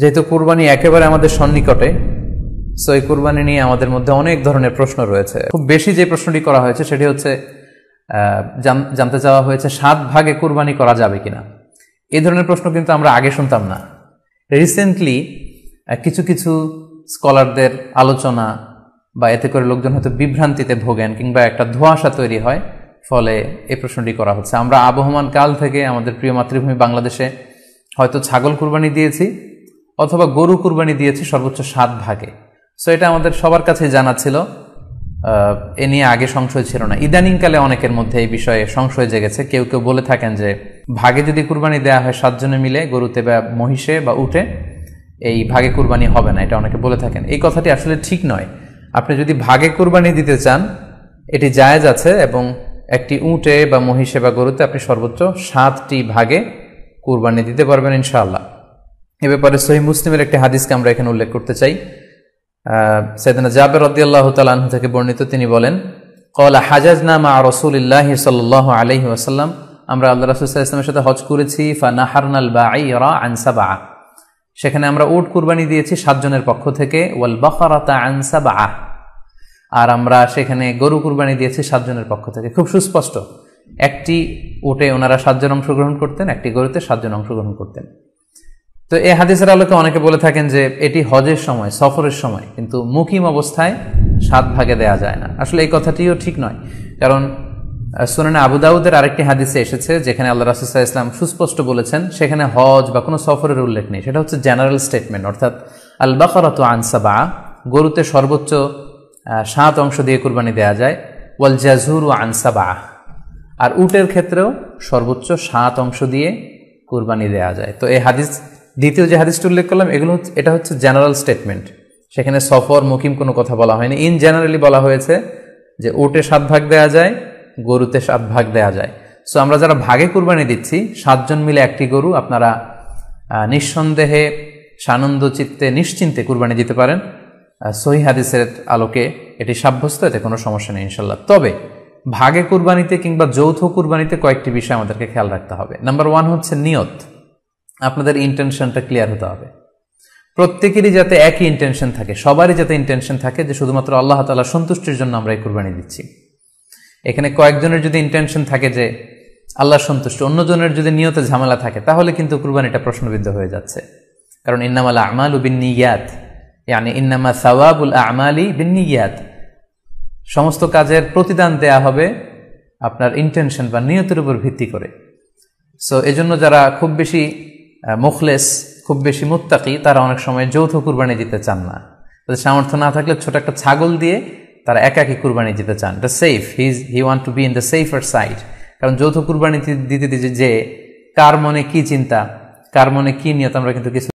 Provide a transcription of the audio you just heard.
যেহেতু কুরবানি একেবারে আমাদের সন্নিকটে, সো এই কুরবানি নিয়ে আমাদের মধ্যে অনেক ধরনের প্রশ্ন রয়েছে। খুব বেশি যে প্রশ্নটি করা হয়েছে সেটি হচ্ছে জানতে চাওয়া হয়েছে 7 ভাগে কুরবানি করা যাবে কিনা। এই ধরনের প্রশ্ন কিন্তু আমরা আগে শুনতাম না। রিসেন্টলি কিছু কিছু স্কলারদের আলোচনা বা এতে করে লোকজন হয়তো বিভ্রান্তিতে ভোগেন কিংবা একটা ধোঁয়াশা তৈরি হয়, ফলে এই প্রশ্নটি করা হচ্ছে। আমরা আবহমান কাল থেকে আমাদের প্রিয় মাতৃভূমি বাংলাদেশে হয়তো ছাগল কুরবানি দিয়েছি অথবা গরু কুরবানি দিয়েছি সর্বোচ্চ 7 ভাগে। সো এটা আমাদের সবার কাছে জানা ছিল, এ নিয়ে আগে সংশয় ছিল না। ইদানিংকালে অনেকের মধ্যে এই বিষয়ে সংশয় জেগেছে। কেউ কেউ বলে থাকেন যে ভাগে যদি কুরবানি দেওয়া হয় 7 জনে মিলে গরুতে বা মহিষে বা উটে, এই ভাগে কুরবানি হবে না, এটা অনেকে বলে থাকেন। এই কথাটি আসলে ঠিক নয়। আপনি যদি ভাগে কুরবানি দিতে চান এটি জায়েজ আছে, এবং একটি উটে বা মহিষে বা গরুতে আপনি সর্বোচ্চ 7টি ভাগে কুরবানি দিতে পারবেন ইনশাআল্লাহ। এ ব্যাপারে সহিহ মুসলিমের একটি হাদিসকে আমরা এখানে উল্লেখ করতে চাই। সাইয়েদনা জাবের রাদিয়াল্লাহু তাআলা আনহু থেকে বর্ণিত, তিনি বলেন, ক্বালা হাজাজনা মা রাসূলিল্লাহি সাল্লাল্লাহু আলাইহি ওয়াসাল্লাম, আমরা আল্লাহ রাসূল সাল্লাল্লাহু আলাইহি ওয়াসাল্লামের সাথে হজ করেছি। ফানাহারনাল বাঈরা আন সাবআ, সেখানে আমরা উট কুরবানি দিয়েছি 7 জনের পক্ষ থেকে। ওয়াল বাকারাতা আন সাবআ, আর আমরা সেখানে গরু কুরবানি দিয়েছি 7 জনের পক্ষ থেকে। খুব সুস্পষ্ট, একটি উটে ওনারা 7 জন অংশগ্রহণ করতেন, একটি গরুতে 7 জন অংশগ্রহণ করতেন। তো এই হাদিসের আলোকে অনেকে বলে থাকেন যে এটি হজের সময়, সফরের সময়, কিন্তু মুকিম অবস্থায় 7 ভাগে দেয়া যায় না। আসলে এই কথাটিও ঠিক নয়, কারণ সুনানে আবু দাউদের আরেকটি হাদিসে এসেছে যেখানে আল্লাহ রাসূল সাল্লাল্লাহু আলাইহি ওয়াসাল্লাম সুস্পষ্ট বলেছেন, সেখানে হজ বা কোনো সফরের উল্লেখ নেই। সেটা হচ্ছে জেনারেল স্টেটমেন্ট, অর্থাৎ আল বাকারাতু আন সাবআ, গরুতে সর্বোচ্চ 7 অংশ দিয়ে কুরবানি দেয়া যায়। ওয়াল জাযুরু আন সাবআ, আর উটের ক্ষেত্রেও সর্বোচ্চ 7 অংশ দিয়ে কুরবানি দেয়া যায়। তো এই হাদিস, দ্বিতীয় যে হাদিসটি উল্লেখ করলাম, এটা হচ্ছে জেনারেল স্টেটমেন্ট। সেখানে সফর মুকিম কোনো কথা বলা হয়নি। ইন জেনারেলি বলা হয়েছে যে উটে 7 ভাগ দেয়া যায়, গরুতে 7 ভাগ দেয়া যায়। সো আমরা যারা ভাগে কুরবানি দিচ্ছি 7 জন মিলে একটি গরু, আপনারা নিঃসন্দেহে সানন্দ চিত্তে নিশ্চিন্তে কুরবানি দিতে পারেন। সহিহ হাদিসের আলোকে এটি সাব্যস্ত, এতে কোনো সমস্যা নেই ইনশাল্লাহ। তবে ভাগে কুরবানিতে কিংবা যৌথ কুরবানিতে কয়েকটি বিষয় আমাদেরকে খেয়াল রাখতে হবে। নাম্বার 1 হচ্ছে নিয়ত। আপনাদের ইন্টেনশনটা ক্লিয়ার হতে হবে। প্রত্যেকেরই যাতে একই ইন্টেনশন থাকে, সবারই যাতে ইন্টেনশন থাকে যে শুধুমাত্র আল্লাহ তাআলার সন্তুষ্টির জন্য আমরা এই কুরবানি দিচ্ছি। এখানে কয়েকজনের যদি ইন্টেনশন থাকে যে আল্লাহর সন্তুষ্টি, অন্যজনের যদি নিয়তে ঝামেলা থাকে, তাহলে কিন্তু কুরবানিটা প্রশ্নবিদ্ধ হয়ে যাচ্ছে। কারণ ইন্নামাল আমালু বিন্নিয়াত, ইয়ানি ইন্নামা সাওয়াবুল আমালি বিন্নিয়াত, সমস্ত কাজের প্রতিদান দেয়া হবে আপনার ইন্টেনশন বা নিয়তের উপর ভিত্তি করে। সো এজন্য যারা খুব বেশি মুখলেস, খুব বেশি মুত্তাকি, তারা অনেক সময় যৌথ কুরবানি দিতে চান না। তাদের সামর্থ্য না থাকলে ছোট একটা ছাগল দিয়ে তারা একাকী কুরবানি দিতে চান। এটা safe, he want to be in the safer side. কারণ যৌথ কুরবানি দিতে যে কার মনে কি চিন্তা, কার মনে কি নিয়ত, আমরা কিন্তু কিছু